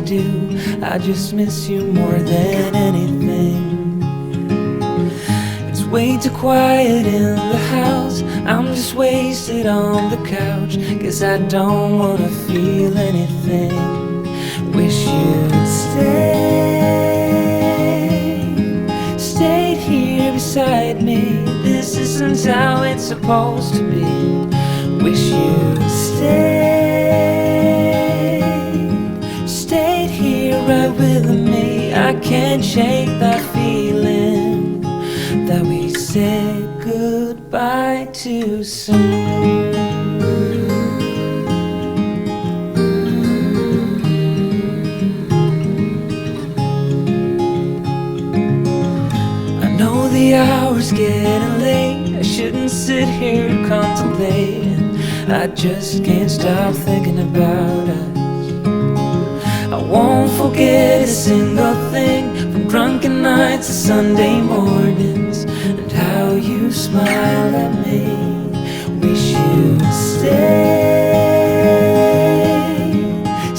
do. I just miss you more than anything. It's way too quiet in the house. I'm just wasted on the couch, 'cause I don't wanna feel anything. Wish you'd stayed here beside me. This isn't how it's supposed to be. Wish you'd stayed here right with me. I can't shake that feeling that we said goodbye too soon. The hour's getting late. I shouldn't sit here contemplating. I just can't stop thinking about us. I won't forget a single thing, from drunken nights to Sunday mornings, and how you smile at me. Wish you'd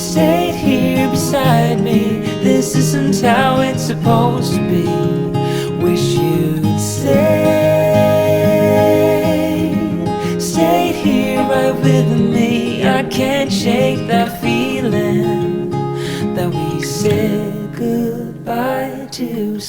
stayed here beside me. This isn't how it's supposed to be. Wish you'd stayed here right with me. I can't shake that feeling that we said goodbye to.